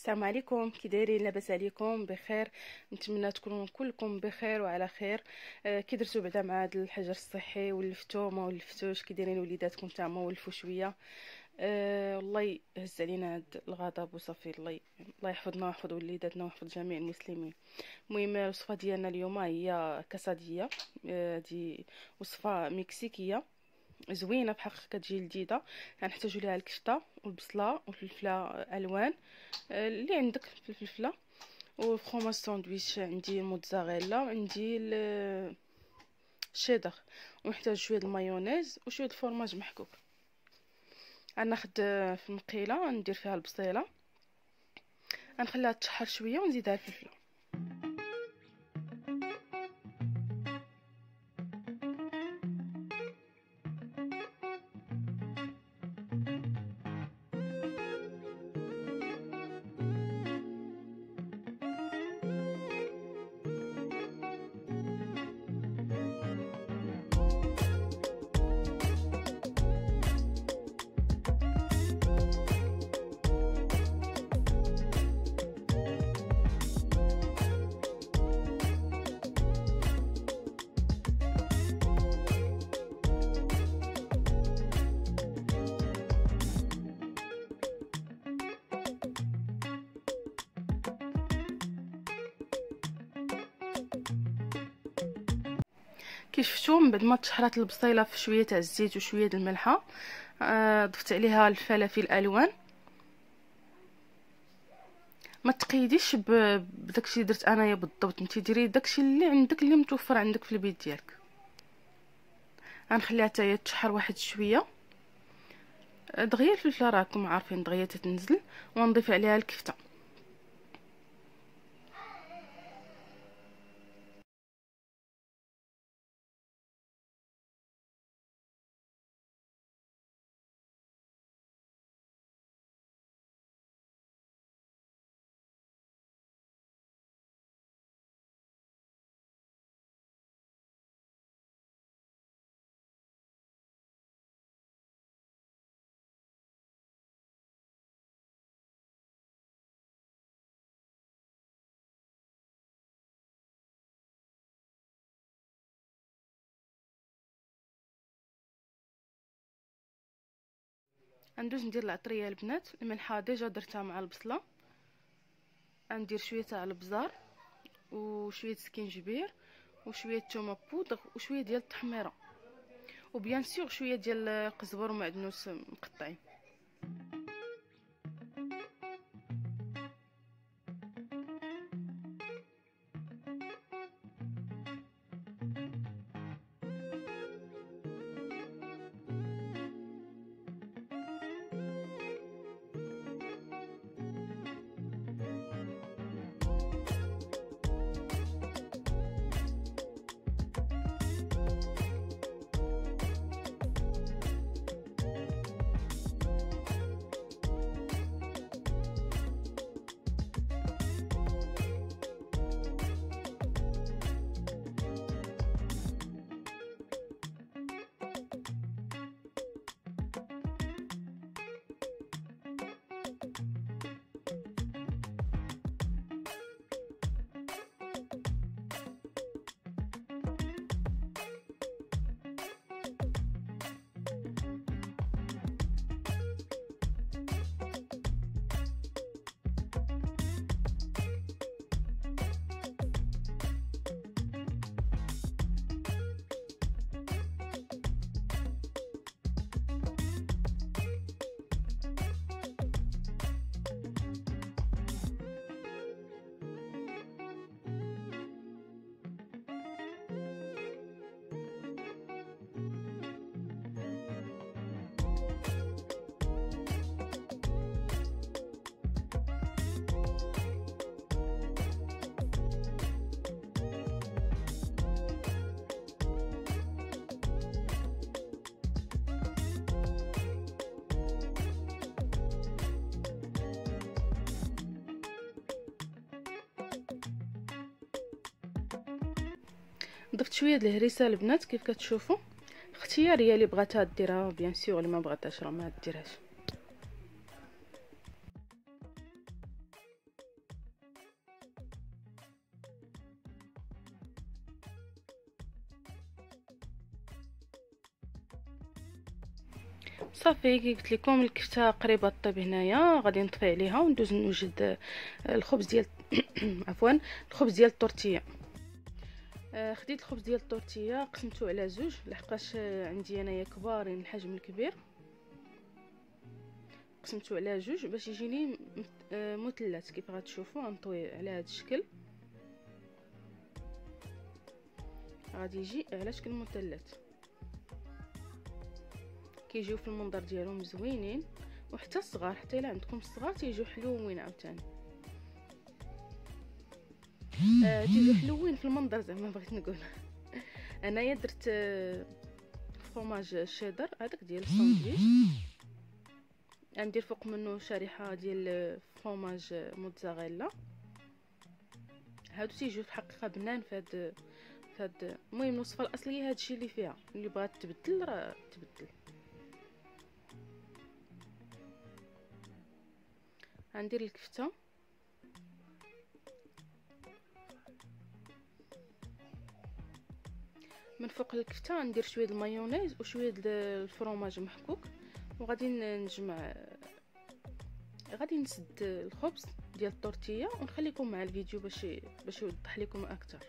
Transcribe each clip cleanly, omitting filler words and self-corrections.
السلام عليكم، كي دايرين؟ لاباس عليكم؟ بخير. نتمنى تكونوا كلكم بخير وعلى خير. كي درتوا بعدا مع هذا الحجر الصحي؟ ولفتوا ما ولفتوش؟ كي دايرين وليداتكم تاع ما ولفوا شويه؟ والله هز علينا هاد الغضب وصافي. الله يحفظنا ويحفظ وليداتنا ويحفظ جميع المسلمين. المهم الوصفه ديالنا اليوم هي كاساديه. هذه وصفه مكسيكيه زوينه بحق، كتجي لذيذه. غنحتاجوا ليها الكفته والبصله والفلفله الوان، اللي عندك في الفلفله، وفرomاج ساندويتش. عندي الموتزاريلا، عندي الشيدر، ونحتاج شويه المايونيز وشويه الفرماج محكوك. غناخد في المقيله ندير فيها البصيله، غنخليها تشحر شويه ونزيدها الفلفله. كي شفتوا من بعد ما تشحرات البصيله في شويه تاع الزيت وشويه د الملحه، ضفت عليها الفلافل الالوان. ما تقيديش بداكشي اللي درت انايا بالضبط، انت ديري داكشي اللي عندك، اللي متوفر عندك في البيت ديالك. غنخليها حتى هي تشحر واحد شويه دغيا. الفلفله راكم عارفين دغيا تتنزل، ونضيف عليها الكفته. غندوز ندير العطريه البنات. الملحه ديجا درتها مع البصله. غندير شويه تاع البزار وشويه سكينجبير وشويه تومه بودغ وشويه ديال التحميره، وبيان سور شويه ديال القزبر ومعدنوس مقطعين. ضفت شويه د الهريسه البنات كيف كتشوفوا، اختياريه. اللي بغاتها ديرها بيان سور، اللي ما بغاتهاش راه ما ديرهاش. صافي كي قلت لكم الكفته قريبه طيب. هنايا غادي نطفي عليها وندوز نوجد الخبز ديال عفوا الخبز ديال الطورتيه. خديت الخبز ديال الطورتيه قسمته على زوج لحقاش عندي انايا كبارين الحجم الكبير، قسمته على جوج باش يجيني مثلث كيف غتشوفوا. غنطوي على هذا الشكل، غادي يجي على شكل مثلث، كيجيو في المنظر ديالهم زوينين. وحتى الصغار، حتى الا عندكم الصغار تيجيو حلوين عاوتاني، تيجيو حلوين في المنظر زعما بغيت نقول. انايا درت فروماج شيدر هذاك ديال الساندويتش، غندير فوق منه شريحه ديال فروماج موتزاريلا. هادو تيجيو في الحقيقه بنان فهاد المهم الوصفه الاصليه هادشي اللي فيها. اللي بغات تبدل راه تبدل. غندير الكفته من فوق الكفته، غندير شويه المايونيز وشويه الفرomage محكوك، وغادي نجمع، غادي نسد الخبز ديال الطورتيه ونخليكم مع الفيديو باش يوضح لكم اكثر.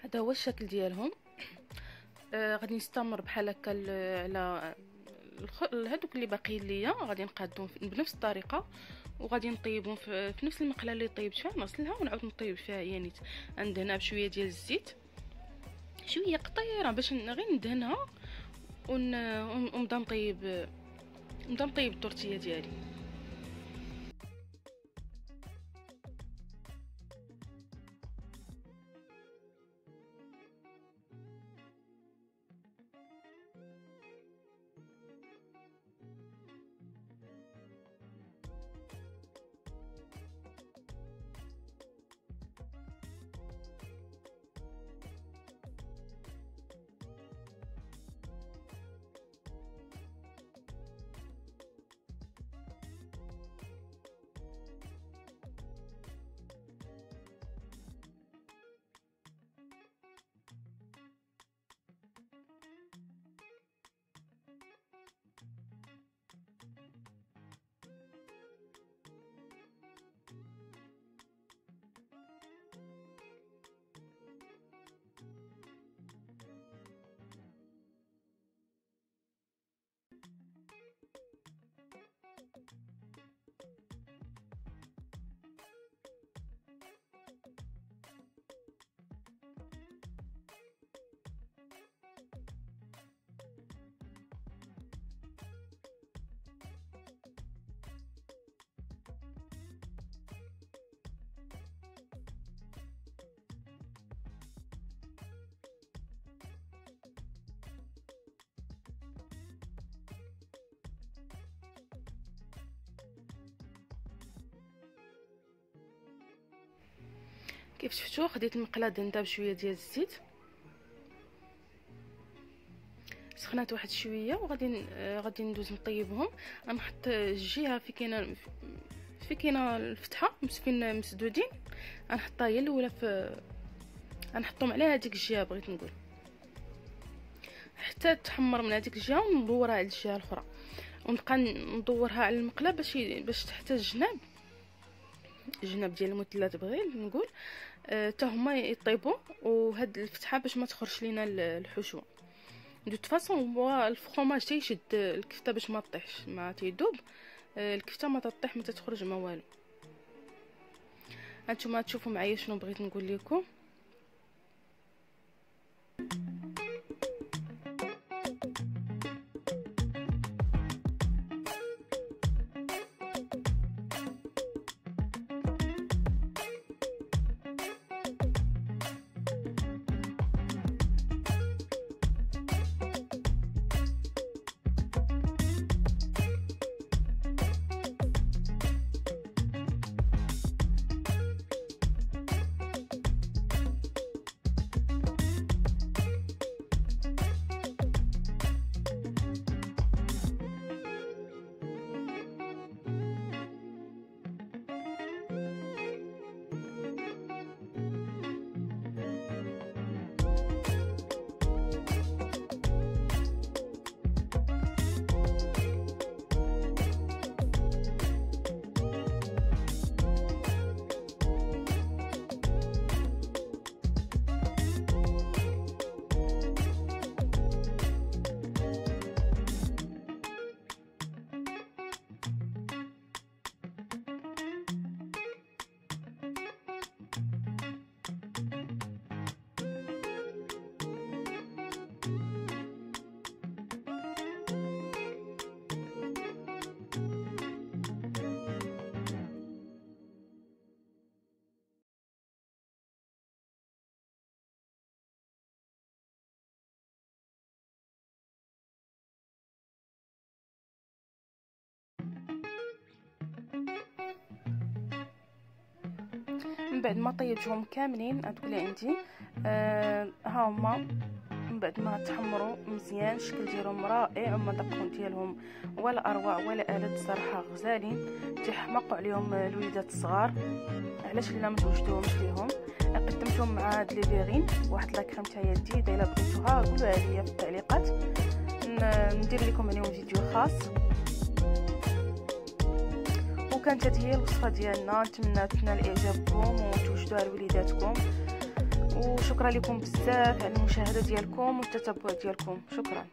هذا هو الشكل ديالهم. غادي نستمر بحال هكا على هذوك اللي باقيين ليا، غادي نقادهم بنفس الطريقه، وغادي نطيبهم في نفس المقله اللي طيبت فيها. نغسلها ونعاود نطيب فيها، يعني ندهنها بشويه ديال الزيت، شويه قطيره باش غير ندهنها ونبدا نطيب الطورتيه ديالي. كيف شفتوا خديت المقله دهنتها بشويه ديال الزيت، سخنات واحد شويه، غادي ندوز نطيبهم. غنحط الجهه في كاينه الفتحه مسفين مسدودين، غنحطها هي الاولى غنحطهم على هذيك الجهه بغيت نقول، حتى تحمر من هذيك الجهه وندورها على الجهه الاخرى. ونبقى ندورها على المقله باش تحت الجناب ديال المثلث بغيت نقول حتى هما يطيبوا، وهاد الفتحه باش ما تخرجش لينا الحشوه. دو فاصون هو الفرomاج تيشد الكفته باش ما تطيحش، ما تيذوب الكفته، ما تطيح، ما تخرج ما والو. هانتوما تشوفوا معايا شنو بغيت نقول لكم. من بعد ما طيبتهم كاملين غتقولي عندي ها هما من بعد ما تحمروا مزيان، الشكل ديالهم رائع، وما دقون ديالهم ولا اروع ولا الد، صراحه غزالين، تيحمقوا عليهم الوليدات الصغار. علاش لا ما توجدوهمش ليهم؟ قدمتهم مع هاد لي فيغين واحد لا كريم تاع يدي، الا بغيتوها قولوها لي في التعليقات، ندير لكم عليهم فيديو خاص. وكانت هذه هي الوصفه ديالنا، نتمنى تنال اعجابكم وتوجدوها لوليداتكم، وشكرا لكم بزاف على المشاهده ديالكم والتتبع ديالكم. شكرا.